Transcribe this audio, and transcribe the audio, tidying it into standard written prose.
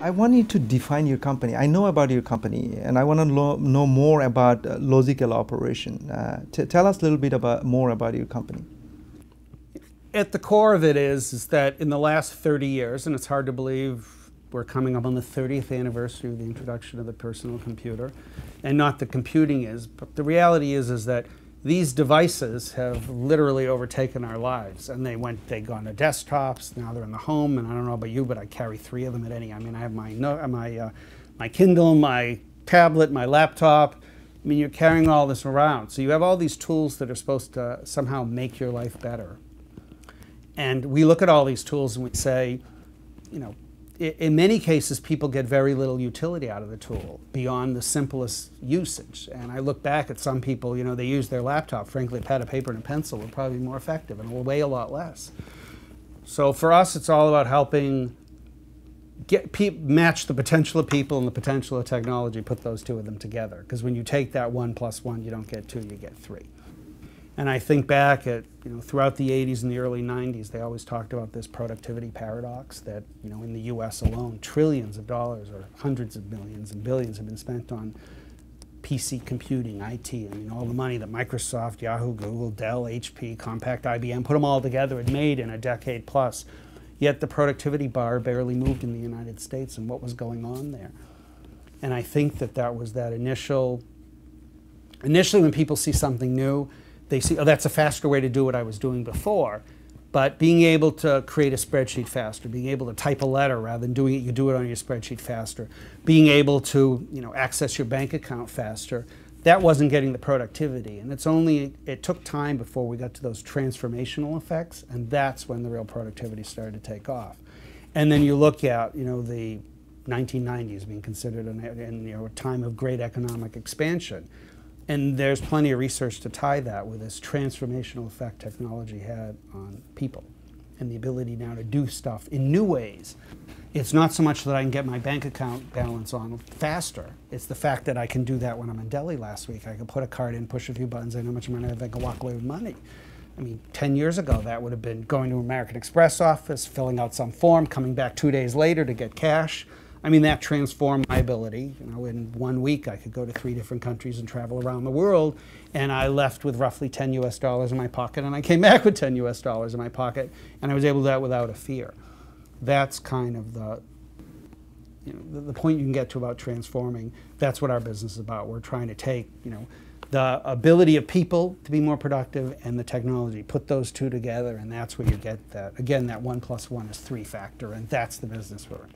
I want you to define your company. I know about your company, and I want to know more about logical operation. Tell us a little bit more about your company. At the core of it is that in the last 30 years, and it's hard to believe we're coming up on the 30th anniversary of the introduction of the personal computer, and not that computing is, but the reality is that these devices have literally overtaken our lives, and they've gone to desktops. Now they're in the home, and I don't know about you, but I carry 3 of them at any. I mean, I have my Kindle, my tablet, my laptop. I mean, you're carrying all this around, so you have all these tools that are supposed to somehow make your life better. And we look at all these tools and we say, you know, in many cases, people get very little utility out of the tool beyond the simplest usage. And I look back at some people, you know, they use their laptop. Frankly, a pad of paper and a pencil would probably be more effective and will weigh a lot less. So for us, it's all about helping match the potential of people and the potential of technology, put those 2 of them together. Because when you take that 1 + 1, you don't get 2, you get 3. And I think back at, you know, throughout the 80s and the early 90s, they always talked about this productivity paradox that, you know, in the US alone, trillions of dollars or hundreds of millions and billions have been spent on PC computing, IT. I mean, all the money that Microsoft, Yahoo, Google, Dell, HP, Compaq, IBM, put them all together and made in a decade plus. Yet the productivity bar barely moved in the United States, and what was going on there? And I think that was that initially when people see something new, they see, oh, that's a faster way to do what I was doing before. But being able to create a spreadsheet faster, being able to type a letter rather than doing it, you do it on your spreadsheet faster, being able to, you know, access your bank account faster, that wasn't getting the productivity. And it took time before we got to those transformational effects, and that's when the real productivity started to take off. And then you look at, you know, the 1990s being considered a time of great economic expansion. And there's plenty of research to tie that with this transformational effect technology had on people and the ability now to do stuff in new ways. It's not so much that I can get my bank account balance on faster. It's the fact that I can do that when I'm in Delhi last week. I can put a card in, push a few buttons, I know how much money I have, I can walk away with money. I mean, 10 years ago, that would have been going to an American Express office, filling out some form, coming back 2 days later to get cash. I mean, that transformed my ability. You know, in 1 week, I could go to 3 different countries and travel around the world, and I left with roughly $10 US in my pocket, and I came back with $10 US in my pocket, and I was able to do that without a fear. That's kind of the point you can get to about transforming. That's what our business is about. We're trying to take, you know, the ability of people to be more productive and the technology, put those 2 together, and that's where you get that. Again, that 1 + 1 is 3 factor, and that's the business we're in.